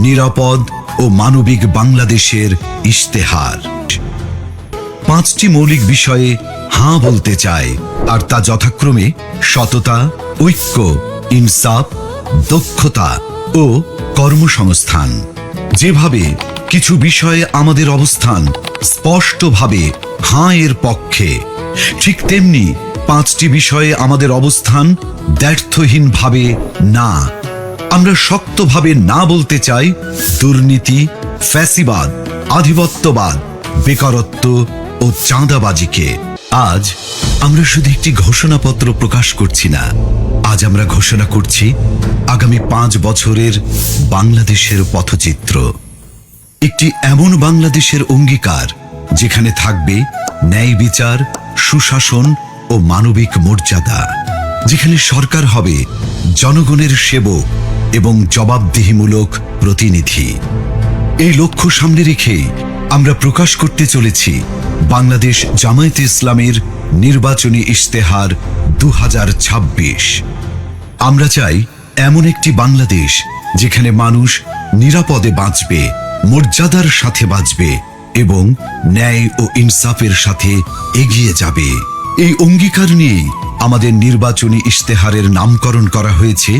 নিরাপদ ও মানবিক বাংলাদেশের ইশতেহার। 5টি মৌলিক বিষয়ে হাঁ বলতে চায়, আর তা যথাক্রমে সততা, ঐক্য, ইনসাফ, দক্ষতা ও কর্মসংস্থান। যেভাবে কিছু বিষয়ে আমাদের অবস্থান স্পষ্টভাবে হাঁ এর পক্ষে, ঠিক তেমনি 5টি বিষয়ে আমাদের অবস্থান দ্ব্যর্থহীনভাবে না। আমরা শক্তভাবে না বলতে চাই দুর্নীতি, ফ্যাসিবাদ, আধিপত্যবাদ, বেকারত্ব ও চাঁদাবাজিকে। আজ আমরা শুধু একটি ঘোষণাপত্র প্রকাশ করছি না, আজ আমরা ঘোষণা করছি আগামী 5 বছরের বাংলাদেশের পথচিত্র। একটি এমন বাংলাদেশের অঙ্গীকার যেখানে থাকবে ন্যায় বিচার, সুশাসন ও মানবিক মর্যাদা, যেখানে সরকার হবে জনগণের সেবক এবং জবাবদিহিমূলক প্রতিনিধি। এই লক্ষ্য সামনে রেখে আমরা প্রকাশ করতে চলেছি বাংলাদেশ জামায়াতে ইসলামের নির্বাচনী ইশতেহার 2026। আমরা চাই এমন একটি বাংলাদেশ যেখানে মানুষ নিরাপদে বাঁচবে, মর্যাদার সাথে বাঁচবে এবং ন্যায় ও ইনসাফের সাথে এগিয়ে যাবে। এই অঙ্গীকার নিয়েই আমাদের নির্বাচনী ইশতেহারের নামকরণ করা হয়েছে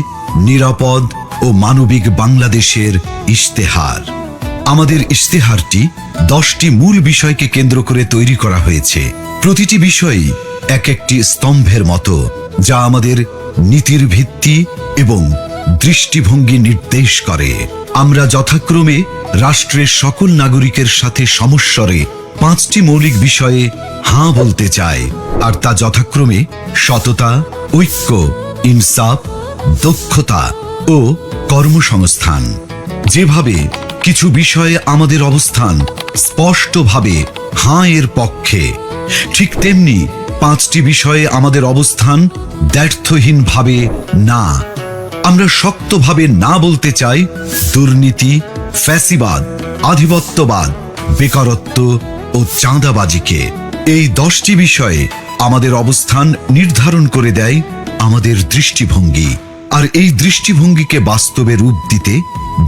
নিরাপদ ও মানবিক বাংলাদেশের ইশতেহার। আমাদের ইশতেহারটি 10টি মূল বিষয়কে কেন্দ্র করে তৈরি করা হয়েছে। প্রতিটি বিষয়ই এক একটি স্তম্ভের মতো, যা আমাদের নীতির ভিত্তি এবং দৃষ্টিভঙ্গি নির্দেশ করে। আমরা যথাক্রমে রাষ্ট্রের সকল নাগরিকের সাথে সমস্বরে 5টি মৌলিক বিষয়ে হাঁ বলতে চাই, আর তা যথাক্রমে সততা, ঐক্য, ইনসাফ, দক্ষতা ও কর্মসংস্থান। যেভাবে কিছু বিষয়ে আমাদের অবস্থান স্পষ্টভাবে হাঁ এর পক্ষে, ঠিক তেমনি 5টি বিষয়ে আমাদের অবস্থান দ্ব্যর্থহীনভাবে না। আমরা শক্তভাবে না বলতে চাই দুর্নীতি, ফ্যাসিবাদ, আধিপত্যবাদ, বেকারত্ব ও চাঁদাবাজিকে। এই 10টি বিষয়ে আমাদের অবস্থান নির্ধারণ করে দেয় আমাদের দৃষ্টিভঙ্গি, আর এই দৃষ্টিভঙ্গিকে বাস্তবে রূপ দিতে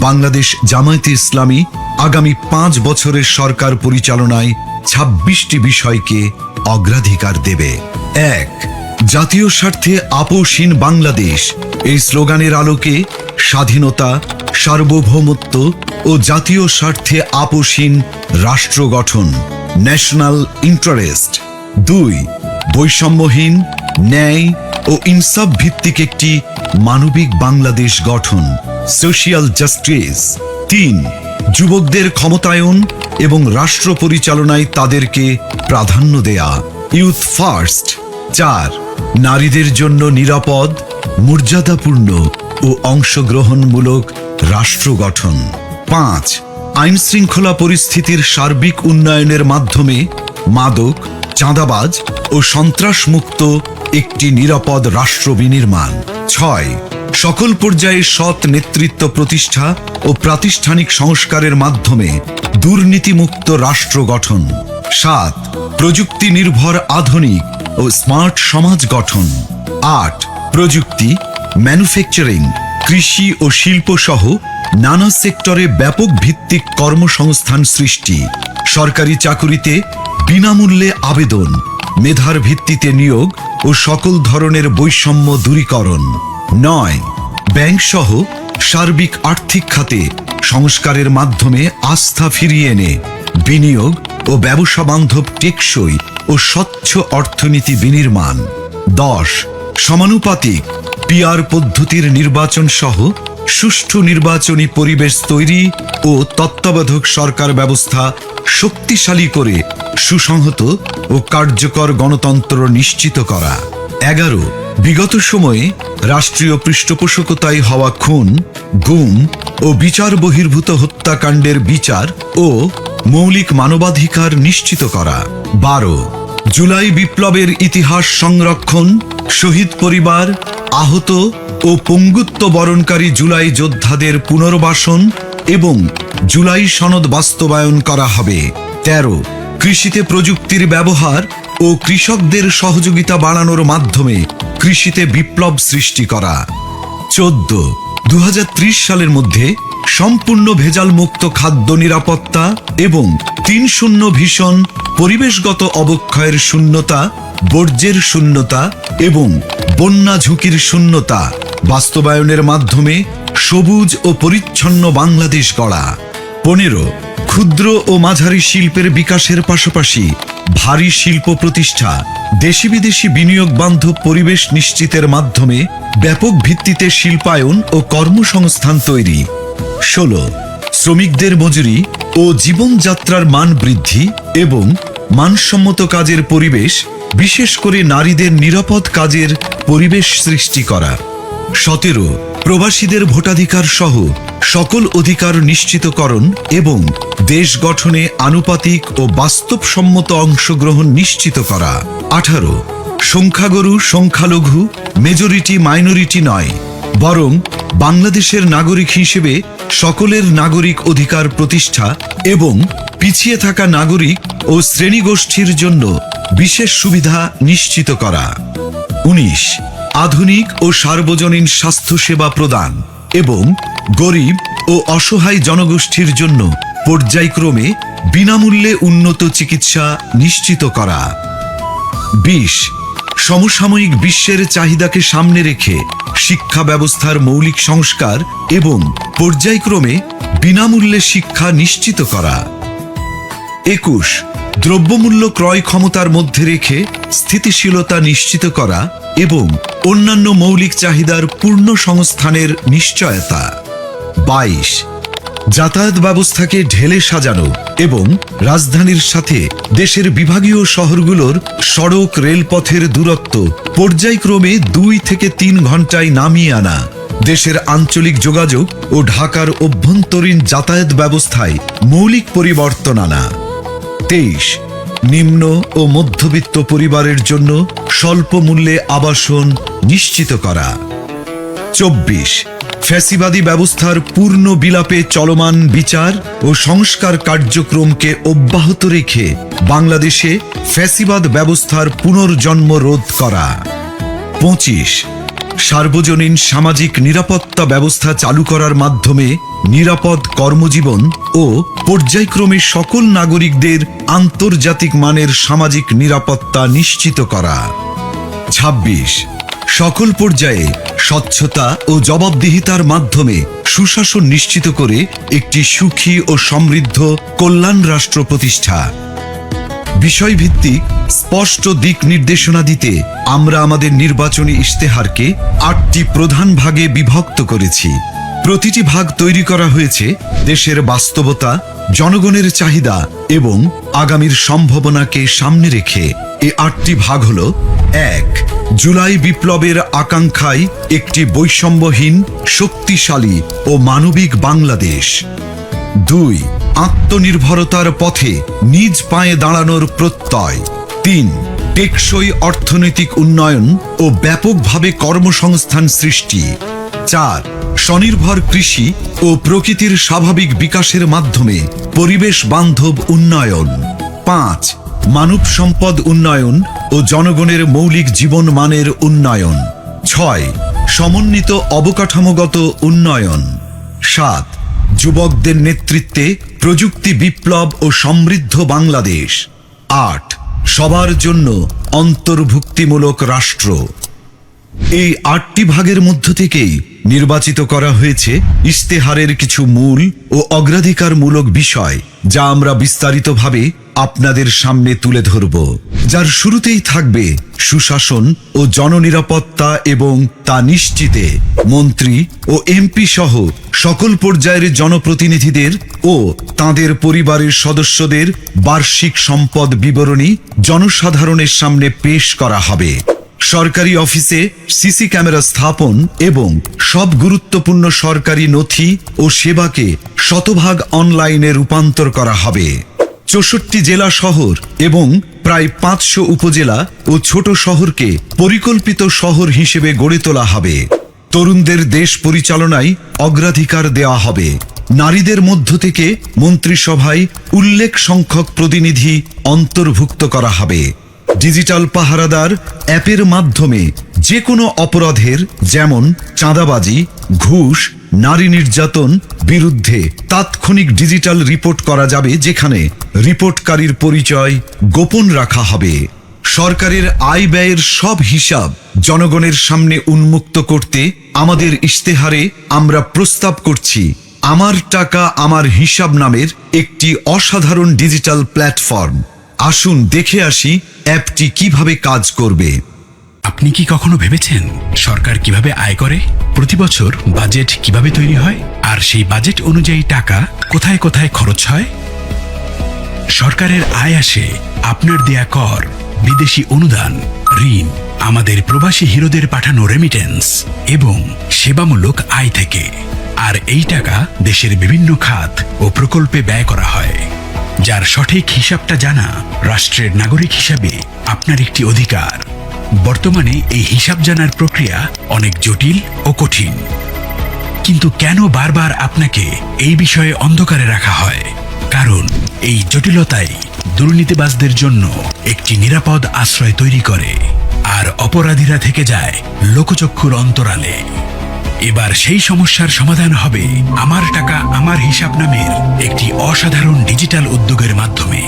বাংলাদেশ জামায়াতে ইসলামী আগামী 5 বছরের সরকার পরিচালনায় 26টি বিষয়কে অগ্রাধিকার দেবে। 1. জাতীয় স্বার্থে আপোষহীন বাংলাদেশ। এই স্লোগানের আলোকে স্বাধীনতা, সার্বভৌমত্ব ও জাতীয় স্বার্থে আপোষহীন রাষ্ট্র গঠন, ন্যাশনাল ইন্টারেস্ট। 2. বৈষম্যহীন, ন্যায় ও ইনসাফ ভিত্তিক একটি মানবিক বাংলাদেশ গঠন, সোশিয়াল জাস্টিস। 3. যুবকদের ক্ষমতায়ন এবং রাষ্ট্র পরিচালনায় তাদেরকে প্রাধান্য দেয়া, ইউথ ফার্স্ট। 4. নারীদের জন্য নিরাপদ, মর্যাদাপূর্ণ ও অংশগ্রহণমূলক রাষ্ট্র গঠন। 5. আইন শৃঙ্খলা পরিস্থিতির সার্বিক উন্নয়নের মাধ্যমে মাদক, চাঁদাবাজ ও সন্ত্রাসমুক্ত একটি নিরাপদ রাষ্ট্র বিনির্মাণ। 6. সকল পর্যায়ে সৎ নেতৃত্ব প্রতিষ্ঠা ও প্রাতিষ্ঠানিক সংস্কারের মাধ্যমে দুর্নীতিমুক্ত রাষ্ট্র গঠন। 7. প্রযুক্তি নির্ভর আধুনিক ও স্মার্ট সমাজ গঠন। 8. প্রযুক্তি, ম্যানুফ্যাকচারিং, কৃষি ও শিল্প সহ নানা সেক্টরে ব্যাপক ভিত্তিক কর্মসংস্থান সৃষ্টি, সরকারি চাকুরিতে বিনামূল্যে আবেদন, মেধার ভিত্তিতে নিয়োগ ও সকল ধরনের বৈষম্য দূরীকরণ। 9. ব্যাংক সহ সার্বিক আর্থিক খাতে সংস্কারের মাধ্যমে আস্থা ফিরিয়ে এনে বিনিয়োগ ও ব্যবসা বান্ধব টেকসই ও স্বচ্ছ অর্থনীতি বিনির্মাণ। 10. সমানুপাতিক পিআর পদ্ধতির নির্বাচন সহ সুষ্ঠু নির্বাচনী পরিবেশ তৈরি ও তত্ত্বাবধায়ক সরকার ব্যবস্থা শক্তিশালী করে সুসংহত ও কার্যকর গণতন্ত্র নিশ্চিত করা। 11. বিগত সময়ে রাষ্ট্রীয় পৃষ্ঠপোষকতায় হওয়া খুন, গুম ও বিচার বহির্ভূত হত্যাকাণ্ডের বিচার ও মৌলিক মানবাধিকার নিশ্চিত করা। 12. জুলাই বিপ্লবের ইতিহাস সংরক্ষণ, শহীদ পরিবার, আহত ও পঙ্গুত্ব বরণকারী জুলাই যোদ্ধাদের পুনর্বাসন এবং জুলাই সনদ বাস্তবায়ন করা হবে। 13. কৃষিতে প্রযুক্তির ব্যবহার ও কৃষকদের সহযোগিতা বাড়ানোর মাধ্যমে কৃষিতে বিপ্লব সৃষ্টি করা। 14. 2030 সালের মধ্যে সম্পূর্ণ ভেজালমুক্ত খাদ্য নিরাপত্তা এবং 3-0 ভীষণ পরিবেশগত অবক্ষয়ের শূন্যতা, বর্জ্যের শূন্যতা এবং বন্যা ঝুঁকির শূন্যতা বাস্তবায়নের মাধ্যমে সবুজ ও পরিচ্ছন্ন বাংলাদেশ গড়া। 15 ক্ষুদ্র ও মাঝারি শিল্পের বিকাশের পাশাপাশি ভারী শিল্প প্রতিষ্ঠা, দেশি বিদেশি বিনিয়োগ বান্ধব পরিবেশ নিশ্চিতের মাধ্যমে ব্যাপক ভিত্তিতে শিল্পায়ন ও কর্মসংস্থান তৈরি। 16 শ্রমিকদের মজুরি ও জীবনযাত্রার মান বৃদ্ধি এবং মানসম্মত কাজের পরিবেশ, বিশেষ করে নারীদের নিরাপদ কাজের পরিবেশ সৃষ্টি করা। 17 প্রবাসীদের ভোটাধিকার সহ সকল অধিকার নিশ্চিতকরণ এবং দেশ গঠনে আনুপাতিক ও বাস্তবসম্মত অংশগ্রহণ নিশ্চিত করা। 18 সংখ্যাগুরু সংখ্যালঘু, মেজরিটি মাইনরিটি নয়, বরং বাংলাদেশের নাগরিক হিসেবে সকলের নাগরিক অধিকার প্রতিষ্ঠা এবং পিছিয়ে থাকা নাগরিক ও শ্রেণীগোষ্ঠীর জন্য বিশেষ সুবিধা নিশ্চিত করা। 19 আধুনিক ও সার্বজনীন স্বাস্থ্যসেবা প্রদান এবং গরিব ও অসহায় জনগোষ্ঠীর জন্য পর্যায়ক্রমে বিনামূল্যে উন্নত চিকিৎসা নিশ্চিত করা। 20 সমসাময়িক বিশ্বের চাহিদাকে সামনে রেখে শিক্ষা ব্যবস্থার মৌলিক সংস্কার এবং পর্যায়ক্রমে বিনামূল্যে শিক্ষা নিশ্চিত করা। 21 দ্রব্যমূল্য ক্রয় ক্ষমতার মধ্যে রেখে স্থিতিশীলতা নিশ্চিত করা এবং অন্যান্য মৌলিক চাহিদার পূর্ণ সংস্থানের নিশ্চয়তা। 22 যাতায়াত ব্যবস্থাকে ঢেলে সাজানো এবং রাজধানীর সাথে দেশের বিভাগীয় শহরগুলোর সড়ক রেলপথের দূরত্ব পর্যায়ক্রমে 2 থেকে 3 ঘন্টায় নামিয়ে আনা, দেশের আঞ্চলিক যোগাযোগ ও ঢাকার অভ্যন্তরীণ যাতায়াত ব্যবস্থায় মৌলিক পরিবর্তন আনা। 23 নিম্ন ও মধ্যবিত্ত পরিবারের জন্য স্বল্প মূল্যে আবাসন নিশ্চিত করা। 24 ফ্যাসিবাদী ব্যবস্থার পূর্ণ বিলাপে চলমান বিচার ও সংস্কার কার্যক্রমকে অব্যাহত রেখে বাংলাদেশে ফ্যাসিবাদ ব্যবস্থার পুনর্জন্ম রোধ করা। 25 সার্বজনীন সামাজিক নিরাপত্তা ব্যবস্থা চালু করার মাধ্যমে নিরাপদ কর্মজীবন ও পর্যায়ক্রমে সকল নাগরিকদের আন্তর্জাতিক মানের সামাজিক নিরাপত্তা নিশ্চিত করা। 26 সকল পর্যায়ে স্বচ্ছতা ও জবাবদিহিতার মাধ্যমে সুশাসন নিশ্চিত করে একটি সুখী ও সমৃদ্ধ কল্যাণ রাষ্ট্র প্রতিষ্ঠা। বিষয়ভিত্তিক স্পষ্ট দিক নির্দেশনা দিতে আমরা আমাদের নির্বাচনী ইশতেহারকে 8টি প্রধান ভাগে বিভক্ত করেছি। প্রতিটি ভাগ তৈরি করা হয়েছে দেশের বাস্তবতা, জনগণের চাহিদা এবং আগামীর সম্ভাবনাকে সামনে রেখে। এই 8টি ভাগ হল: 1 জুলাই বিপ্লবের আকাঙ্ক্ষায় একটি বৈষম্যহীন, শক্তিশালী ও মানবিক বাংলাদেশ। 2 আত্মনির্ভরতার পথে নিজ পায়ে দাঁড়ানোর প্রত্যয়। 3 টেকসই অর্থনৈতিক উন্নয়ন ও ব্যাপকভাবে কর্মসংস্থান সৃষ্টি। 4 স্বনির্ভর কৃষি ও প্রকৃতির স্বাভাবিক বিকাশের মাধ্যমে পরিবেশ বান্ধব উন্নয়ন। 5 মানব সম্পদ উন্নয়ন ও জনগণের মৌলিক জীবন মানের উন্নয়ন। 6 সমন্বিত অবকাঠামোগত উন্নয়ন। 7 যুবকদের নেতৃত্বে প্রযুক্তি বিপ্লব ও সমৃদ্ধ বাংলাদেশ। 8 সবার জন্য অন্তর্ভুক্তিমূলক রাষ্ট্র। এই 8টি ভাগের মধ্য থেকেই নির্বাচিত করা হয়েছে ইশতেহারের কিছু মূল ও অগ্রাধিকারমূলক বিষয়, যা আমরা বিস্তারিতভাবে আপনাদের সামনে তুলে ধরব। যার শুরুতেই থাকবে সুশাসন ও জননিরাপত্তা এবং তা নিশ্চিতে মন্ত্রী ও এমপি সহ সকল পর্যায়ের জনপ্রতিনিধিদের ও তাদের পরিবারের সদস্যদের বার্ষিক সম্পদ বিবরণী জনসাধারণের সামনে পেশ করা হবে। সরকারি অফিসে সিসি ক্যামেরা স্থাপন এবং সব গুরুত্বপূর্ণ সরকারি নথি ও সেবাকে শতভাগ অনলাইনে রূপান্তর করা হবে। 64 জেলা শহর এবং প্রায় 500 উপজেলা ও ছোট শহরকে পরিকল্পিত শহর হিসেবে গড়ে তোলা হবে। তরুণদের দেশ পরিচালনায় অগ্রাধিকার দেওয়া হবে। নারীদের মধ্য থেকে মন্ত্রিসভায় উল্লেখ সংখ্যক প্রতিনিধি অন্তর্ভুক্ত করা হবে। ডিজিটাল পাহারাদার অ্যাপের মাধ্যমে যে কোনো অপরাধের, যেমন চাঁদাবাজি, ঘুষ নারী নির্যাতন বিরুদ্ধে তাৎক্ষণিক ডিজিটাল রিপোর্ট করা যাবে, যেখানে রিপোর্টকারীর পরিচয় গোপন রাখা হবে। সরকারের আয় ব্যয়ের সব হিসাব জনগণের সামনে উন্মুক্ত করতে আমাদের ইশতেহারে আমরা প্রস্তাব করছি আমার টাকা আমার হিসাব নামের একটি অসাধারণ ডিজিটাল প্ল্যাটফর্ম। আসুন দেখে আসি অ্যাপটি কিভাবে কাজ করবে। আপনি কি কখনো ভেবেছেন সরকার কিভাবে আয় করে? প্রতি বছর বাজেট কিভাবে তৈরি হয়, আর সেই বাজেট অনুযায়ী টাকা কোথায় কোথায় খরচ হয়? সরকারের আয় আসে আপনার দেয়া কর, বিদেশি অনুদান, ঋণ, আমাদের প্রবাসী হিরোদের পাঠানো রেমিটেন্স এবং সেবামূলক আয় থেকে। আর এই টাকা দেশের বিভিন্ন খাত ও প্রকল্পে ব্যয় করা হয়, যার সঠিক হিসাবটা জানা রাষ্ট্রের নাগরিক হিসাবে আপনার একটি অধিকার। বর্তমানে এই হিসাব জানার প্রক্রিয়া অনেক জটিল ও কঠিন, কিন্তু কেন বারবার আপনাকে এই বিষয়ে অন্ধকারে রাখা হয়? কারণ এই জটিলতাই দুর্নীতিবাজদের জন্য একটি নিরাপদ আশ্রয় তৈরি করে, আর অপরাধীরা থেকে যায় লোকচক্ষুর অন্তরালে। এবার সেই সমস্যার সমাধান হবে আমার টাকা আমার হিসাব নামের একটি অসাধারণ ডিজিটাল উদ্যোগের মাধ্যমে।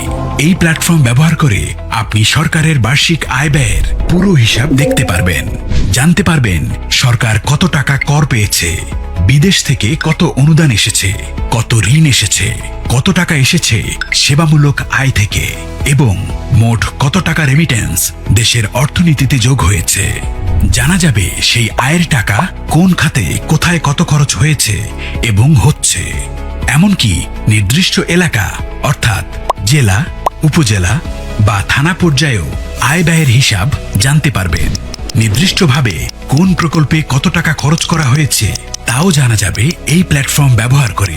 এই প্ল্যাটফর্ম ব্যবহার করে আপনি সরকারের বার্ষিক আয় ব্যয়ের পুরো হিসাব দেখতে পারবেন, জানতে পারবেন সরকার কত টাকা কর পেয়েছে, বিদেশ থেকে কত অনুদান এসেছে, কত ঋণ এসেছে, কত টাকা এসেছে সেবামূলক আয় থেকে, এবং মোট কত টাকা রেমিটেন্স দেশের অর্থনীতিতে যোগ হয়েছে। জানা যাবে সেই আয়ের টাকা কোন খাতে কোথায় কত খরচ হয়েছে এবং হচ্ছে। এমনকি নির্দিষ্ট এলাকা অর্থাৎ জেলা, উপজেলা বা থানা পর্যায়েও আয় ব্যয়ের হিসাব জানতে পারবেন। নির্দিষ্টভাবে কোন প্রকল্পে কত টাকা খরচ করা হয়েছে তাও জানা যাবে এই প্ল্যাটফর্ম ব্যবহার করে।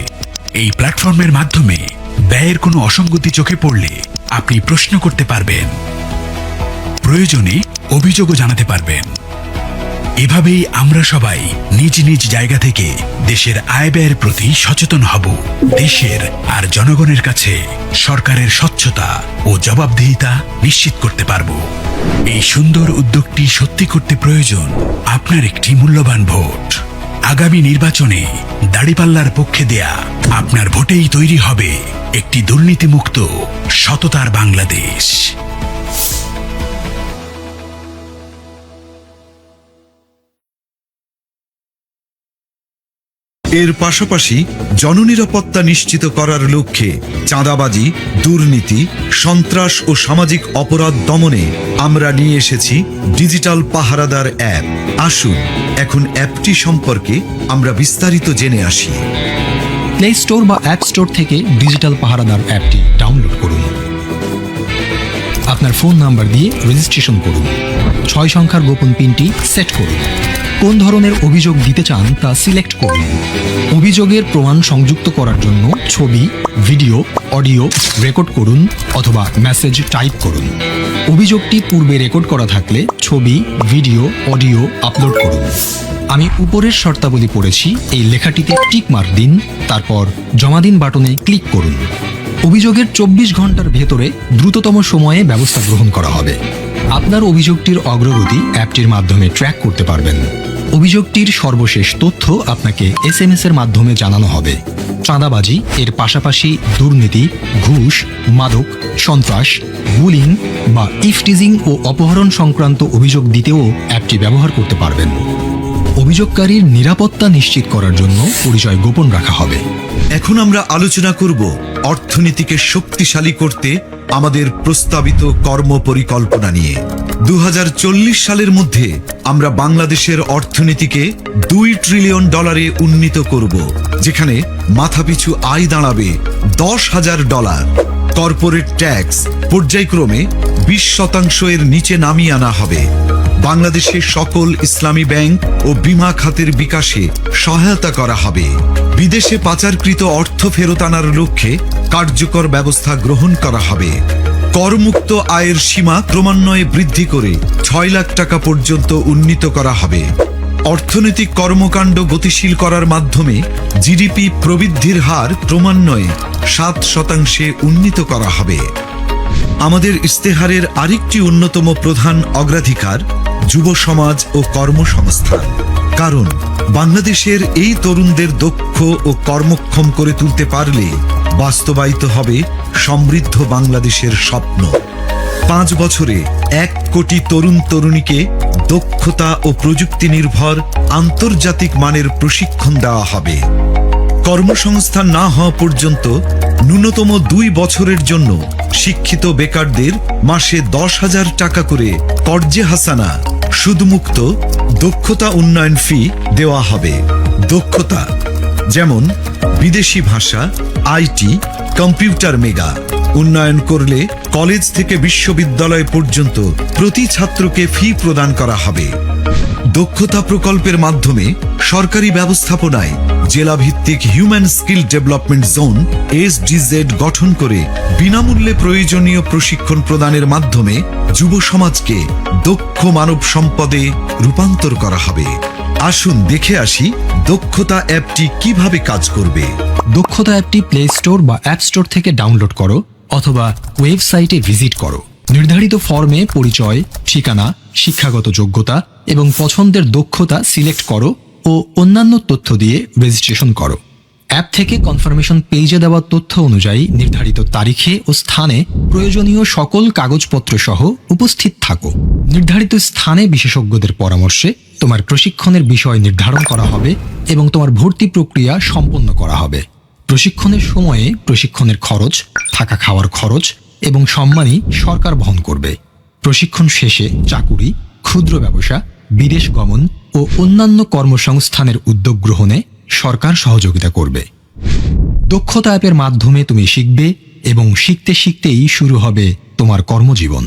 এই প্ল্যাটফর্মের মাধ্যমে ব্যয়ের কোনো অসঙ্গতি চোখে পড়লে আপনি প্রশ্ন করতে পারবেন, প্রয়োজনে অভিযোগও জানাতে পারবেন। এভাবেই আমরা সবাই নিজ নিজ জায়গা থেকে দেশের আয় ব্যয়ের প্রতি সচেতন হব, দেশের আর জনগণের কাছে সরকারের স্বচ্ছতা ও জবাবদিহিতা নিশ্চিত করতে পারব। এই সুন্দর উদ্যোগটি সত্যি করতে প্রয়োজন আপনার একটি মূল্যবান ভোট। আগামী নির্বাচনে দাড়িপাল্লার পক্ষে দেয়া আপনার ভোটেই তৈরি হবে একটি দুর্নীতিমুক্ত সততার বাংলাদেশ। এর পাশাপাশি জননিরাপত্তা নিশ্চিত করার লক্ষ্যে চাঁদাবাজি, দুর্নীতি, সন্ত্রাস ও সামাজিক অপরাধ দমনে আমরা নিয়ে এসেছি ডিজিটাল পাহারাদার অ্যাপ। আসুন এখন অ্যাপটি সম্পর্কে আমরা বিস্তারিত জেনে আসি। প্লে স্টোর বা অ্যাপ স্টোর থেকে ডিজিটাল পাহারাদার অ্যাপটি ডাউনলোড করুন। আপনার ফোন নাম্বার দিয়ে রেজিস্ট্রেশন করুন। 6 সংখ্যার গোপন পিনটি সেট করুন। কোন ধরনের অভিযোগ দিতে চান তা সিলেক্ট করুন। অভিযোগের প্রমাণ সংযুক্ত করার জন্য ছবি, ভিডিও, অডিও রেকর্ড করুন অথবা মেসেজ টাইপ করুন। অভিযোগটি পূর্বে রেকর্ড করা থাকলে ছবি, ভিডিও, অডিও আপলোড করুন। আমি উপরের শর্তাবলী পড়েছি, এই লেখাটিতে টিক মার্ক দিন, তারপর জমা দিন বাটনে ক্লিক করুন। অভিযোগের 24 ঘন্টার ভেতরে দ্রুততম সময়ে ব্যবস্থা গ্রহণ করা হবে। আপনার অভিযোগটির অগ্রগতি অ্যাপটির মাধ্যমে ট্র্যাক করতে পারবেন। অভিযোগটির সর্বশেষ তথ্য আপনাকে SMS এর মাধ্যমে জানানো হবে। চাঁদাবাজি এর পাশাপাশি দুর্নীতি, ঘুষ, মাদক, সন্ত্রাস, বুলিং বা ইফটিজিং ও অপহরণ সংক্রান্ত অভিযোগ দিতেও অ্যাপটি ব্যবহার করতে পারবেন। অভিযোগকারীর নিরাপত্তা নিশ্চিত করার জন্য পরিচয় গোপন রাখা হবে। এখন আমরা আলোচনা করব অর্থনীতিকে শক্তিশালী করতে আমাদের প্রস্তাবিত কর্মপরিকল্পনা নিয়ে। 2040 সালের মধ্যে আমরা বাংলাদেশের অর্থনীতিকে $2 ট্রিলিয়ন উন্নীত করব, যেখানে মাথাপিছু আয় দাঁড়াবে $10,000। কর্পোরেট ট্যাক্স পর্যায়ক্রমে 20% এর নিচে নামিয়ে আনা হবে। বাংলাদেশে সকল ইসলামী ব্যাংক ও বীমা খাতের বিকাশে সহায়তা করা হবে। বিদেশে পাচারকৃত অর্থ ফেরত আনার লক্ষ্যে কার্যকর ব্যবস্থা গ্রহণ করা হবে। করমুক্ত আয়ের সীমা ক্রমান্বয়ে বৃদ্ধি করে 6 লাখ টাকা পর্যন্ত উন্নীত করা হবে। অর্থনৈতিক কর্মকাণ্ড গতিশীল করার মাধ্যমে জিডিপি প্রবৃদ্ধির হার ক্রমান্বয়ে 7% উন্নীত করা হবে। আমাদের ইশতেহারের আরেকটি অন্যতম প্রধান অগ্রাধিকার যুব সমাজ ও কর্মসংস্থান। কারণ বাংলাদেশের এই তরুণদের দক্ষ ও কর্মক্ষম করে তুলতে পারলে বাস্তবায়িত হবে সমৃদ্ধ বাংলাদেশের স্বপ্ন। 5 বছরে 1 কোটি তরুণ তরুণীকে দক্ষতা ও প্রযুক্তি নির্ভর আন্তর্জাতিক মানের প্রশিক্ষণ দেওয়া হবে। কর্মসংস্থান না হওয়া পর্যন্ত ন্যূনতম 2 বছরের জন্য শিক্ষিত বেকারদের মাসে 10,000 টাকা করে কর্জে হাসানা সুদমুক্ত দক্ষতা উন্নয়ন ফি দেওয়া হবে। দক্ষতা যেমন বিদেশি ভাষা, আইটি, কম্পিউটার মেগা উন্নয়ন করলে কলেজ থেকে বিশ্ববিদ্যালয় পর্যন্ত প্রতি ছাত্রকে ফি প্রদান করা হবে। দক্ষতা প্রকল্পের মাধ্যমে সরকারি ব্যবস্থাপনায় জেলাভিত্তিক human skill development zone SDZ গঠন করে বিনামূল্যে প্রয়োজনীয় প্রশিক্ষণ প্রদানের মাধ্যমে যুব সমাজকে দক্ষ মানব সম্পদে রূপান্তর করা হবে। আসুন দেখে আসি দক্ষতা অ্যাপটি কিভাবে কাজ করবে। দক্ষতা অ্যাপটি প্লে স্টোর বা অ্যাপ স্টোর থেকে ডাউনলোড করো অথবা ওয়েবসাইটে ভিজিট করো। নির্ধারিত ফর্মে পরিচয়, ঠিকানা, শিক্ষাগত যোগ্যতা এবং পছন্দের দক্ষতা সিলেক্ট করো ও অন্যান্য তথ্য দিয়ে রেজিস্ট্রেশন করো। অ্যাপ থেকে কনফার্মেশন পেজে দেওয়া তথ্য অনুযায়ী নির্ধারিত তারিখে ও স্থানে প্রয়োজনীয় সকল কাগজপত্র সহ উপস্থিত থাকো। নির্ধারিত স্থানে বিশেষজ্ঞদের পরামর্শে তোমার প্রশিক্ষণের বিষয় নির্ধারণ করা হবে এবং তোমার ভর্তি প্রক্রিয়া সম্পন্ন করা হবে। প্রশিক্ষণের সময়ে প্রশিক্ষণের খরচ, থাকা খাওয়ার খরচ এবং সম্মানী সরকার বহন করবে। প্রশিক্ষণ শেষে চাকুরি, ক্ষুদ্র ব্যবসা, বিদেশ গমন ও অন্যান্য কর্মসংস্থানের উদ্যোগ গ্রহণে সরকার সহযোগিতা করবে। দক্ষতা অ্যাপের মাধ্যমে তুমি শিখবে এবং শিখতে শিখতেই শুরু হবে তোমার কর্মজীবন।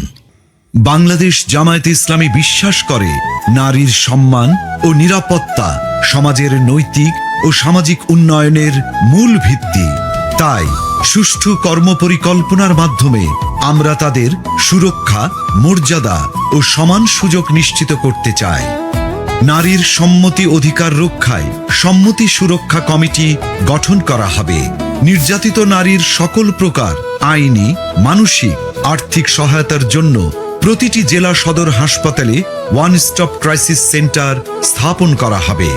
বাংলাদেশ জামায়াতে ইসলামী বিশ্বাস করে নারীর সম্মান ও নিরাপত্তা সমাজের নৈতিক ও সামাজিক উন্নয়নের মূল ভিত্তি। তাই সুষ্ঠু কর্মপরিকল্পনার মাধ্যমে আমরা তাদের সুরক্ষা, মর্যাদা ও সমান সুযোগ নিশ্চিত করতে চাই। নারীর সম্মতি অধিকার রক্ষায় সম্মতি সুরক্ষা কমিটি গঠন করা হবে। নির্যাতিত নারীর সকল প্রকার আইনি, মানসিক, আর্থিক সহায়তার জন্য প্রতিটি জেলা সদর হাসপাতালে ওয়ান স্টপ ক্রাইসিস সেন্টার স্থাপন করা হবে।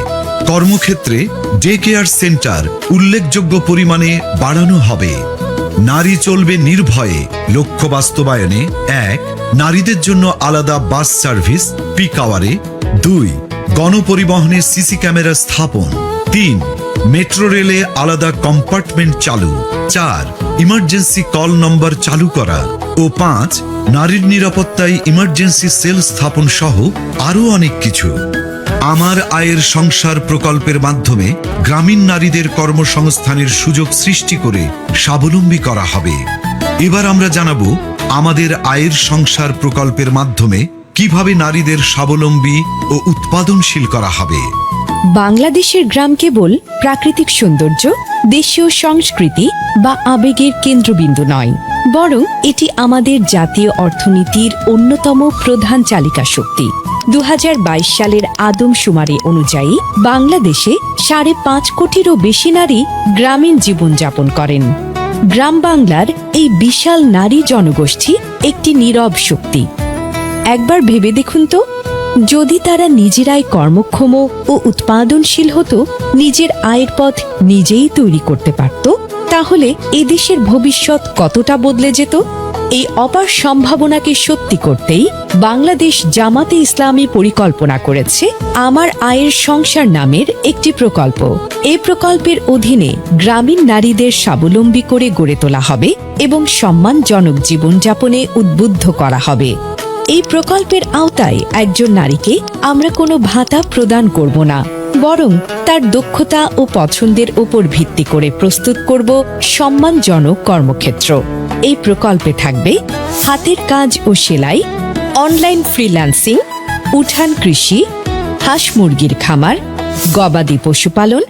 কর্মক্ষেত্রে ডে কেয়ার সেন্টার উল্লেখযোগ্য পরিমাণে বাড়ানো হবে। নারী চলবে নির্ভয়ে লক্ষ্য বাস্তবায়নে 1. নারীদের জন্য আলাদা বাস সার্ভিস পিক আওয়ারে। 2. গণপরিবহনে সিসি ক্যামেরা স্থাপন। 3. মেট্রো রেলে আলাদা কম্পার্টমেন্ট চালু। 4. ইমার্জেন্সি কল নম্বর চালু করা ও 5. নারীর নিরাপত্তায় ইমার্জেন্সি সেল স্থাপন সহ আরও অনেক কিছু। আমার আয়ের সংসার প্রকল্পের মাধ্যমে গ্রামীণ নারীদের কর্মসংস্থানের সুযোগ সৃষ্টি করে স্বাবলম্বী করা হবে। এবার আমরা জানাবো আমাদের আয়ের সংসার প্রকল্পের মাধ্যমে কিভাবে নারীদের স্বাবলম্বী ও উৎপাদনশীল করা হবে। বাংলাদেশের গ্রাম কেবল প্রাকৃতিক সৌন্দর্য, দেশীয় সংস্কৃতি বা আবেগের কেন্দ্রবিন্দু নয়, বরং এটি আমাদের জাতীয় অর্থনীতির অন্যতম প্রধান চালিকা শক্তি। 2022 সালের আদমশুমারি অনুযায়ী বাংলাদেশে 5.5 কোটিরও বেশি নারী গ্রামীণ জীবনযাপন করেন। গ্রাম বাংলার এই বিশাল নারী জনগোষ্ঠী একটি নীরব শক্তি। একবার ভেবে দেখুন তো, যদি তারা নিজেরাই কর্মক্ষম ও উৎপাদনশীল হতো, নিজের আয়ের পথ নিজেই তৈরি করতে পারত, তাহলে এদেশের ভবিষ্যৎ কতটা বদলে যেত। এই অপার সম্ভাবনাকে সত্যি করতেই বাংলাদেশ জামাতে ইসলামী পরিকল্পনা করেছে আমার আয়ের সংসার নামের একটি প্রকল্প। এই প্রকল্পের অধীনে গ্রামীণ নারীদের স্বাবলম্বী করে গড়ে তোলা হবে এবং সম্মানজনক জীবনযাপনে উদ্বুদ্ধ করা হবে। এই প্রকল্পের আওতায় একজন নারীকে আমরা কোনো ভাতা প্রদান করব না, বরং তার দক্ষতা ও পছন্দের উপর ভিত্তি করে প্রস্তুত করব সম্মানজনক কর্মক্ষেত্র। এই প্রকল্পে থাকবে হাতের কাজ ও সেলাই, অনলাইন ফ্রিল্যান্সিং, উঠান কৃষি, হাঁস মুরগির খামার, গবাদি পশুপালন,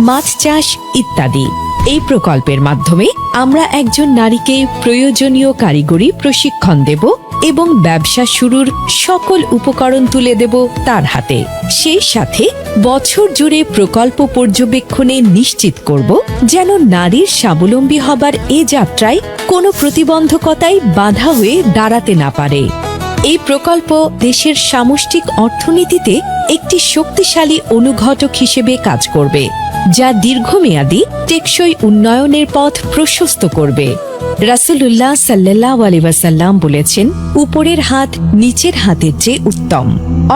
মাছ চাষ ইত্যাদি। এই প্রকল্পের মাধ্যমে আমরা একজন নারীকে প্রয়োজনীয় কারিগরি প্রশিক্ষণ দেব এবং ব্যবসা শুরুর সকল উপকরণ তুলে দেব তার হাতে। সেই সাথে বছর জুড়ে প্রকল্প পর্যবেক্ষণে নিশ্চিত করব যেন নারীর স্বাবলম্বী হবার এ যাত্রায় কোনো প্রতিবন্ধকতাই বাধা হয়ে দাঁড়াতে না পারে। এই প্রকল্প দেশের সামষ্টিক অর্থনীতিতে একটি শক্তিশালী অনুঘটক হিসেবে কাজ করবে, যা দীর্ঘমেয়াদী টেকসই উন্নয়নের পথ প্রশস্ত করবে। রাসূলুল্লাহ সাল্লাল্লাহু আলাইহি ওয়াসাল্লাম বলেছেন, উপরের হাত নিচের হাতের চেয়ে উত্তম।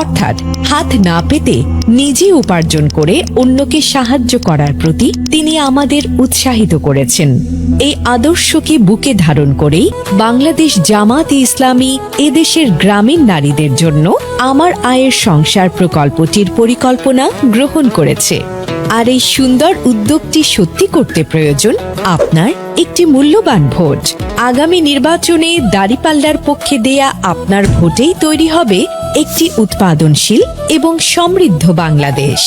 অর্থাৎ হাত না পেতে নিজে উপার্জন করে অন্যকে সাহায্য করার প্রতি তিনি আমাদের উৎসাহিত করেছেন। এই আদর্শকে বুকে ধারণ করেই বাংলাদেশ জামাত-ই ইসলামী এদেশের গ্রামীণ নারীদের জন্য আমার আয়ের সংসার প্রকল্পটির পরিকল্পনা গ্রহণ করেছে। আর এই সুন্দর উদ্যোগটি সত্যি করতে প্রয়োজন আপনার একটি মূল্যবান ভোট। আগামী নির্বাচনে দাঁড়িপাল্লার পক্ষে দেয়া আপনার ভোটেই তৈরি হবে একটি উৎপাদনশীল এবং সমৃদ্ধ বাংলাদেশ।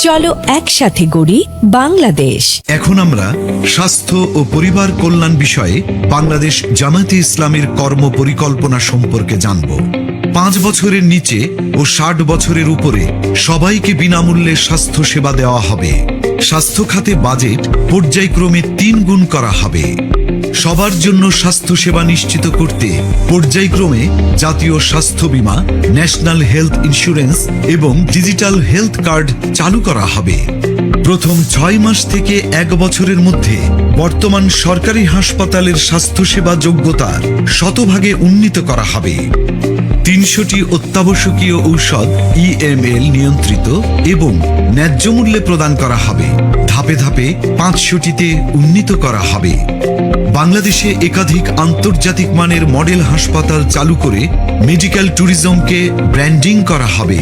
চলো একসাথে গড়ি বাংলাদেশ। এখন আমরা স্বাস্থ্য ও পরিবার কল্যাণ বিষয়ে বাংলাদেশ জামায়াতে ইসলামের কর্ম পরিকল্পনা সম্পর্কে জানব। 5 বছরের নিচে ও 60 বছরের উপরে সবাইকে বিনামূল্যে স্বাস্থ্য সেবা দেওয়া হবে। স্বাস্থ্য খাতে বাজেট পর্যায়ক্রমে 3 গুণ করা হবে। সবার জন্য স্বাস্থ্য সেবা নিশ্চিত করতে পর্যায়ক্রমে জাতীয় স্বাস্থ্য বীমা, ন্যাশনাল হেলথ ইন্স্যুরেন্স এবং ডিজিটাল হেলথ কার্ড চালু করা হবে। প্রথম 6 মাস থেকে 1 বছরের মধ্যে বর্তমান সরকারি হাসপাতালের স্বাস্থ্যসেবা যোগ্যতা শতভাগে উন্নীত করা হবে। 300টি অত্যাবশ্যকীয় ঔষধ EML নিয়ন্ত্রিত এবং ন্যায্য মূল্যে প্রদান করা হবে। ধাপে ধাপে 500টিতে উন্নীত করা হবে। বাংলাদেশে একাধিক আন্তর্জাতিক মানের মডেল হাসপাতাল চালু করে মেডিকেল ট্যুরিজমকে ব্র্যান্ডিং করা হবে।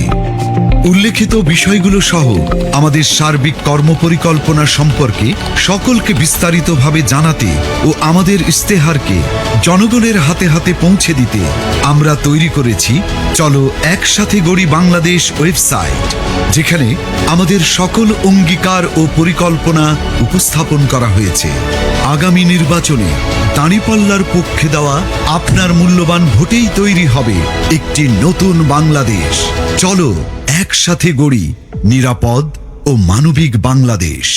উল্লেখিত বিষয়গুলো সহ আমাদের সার্বিক কর্মপরিকল্পনা সম্পর্কে সকলকে বিস্তারিতভাবে জানাতে ও আমাদের ইস্তেহারকে জনগণের হাতে হাতে পৌঁছে দিতে আমরা তৈরি করেছি চলো একসাথে গড়ি বাংলাদেশ ওয়েবসাইট, যেখানে আমাদের সকল অঙ্গীকার ও পরিকল্পনা উপস্থাপন করা হয়েছে। আগামী নির্বাচনে দাঁড়িপাল্লার পক্ষে দেওয়া আপনার মূল্যবান ভোটেই তৈরি হবে একটি নতুন বাংলাদেশ। চলো একসাথে গড়ি নিরাপদ ও মানবিক বাংলাদেশ।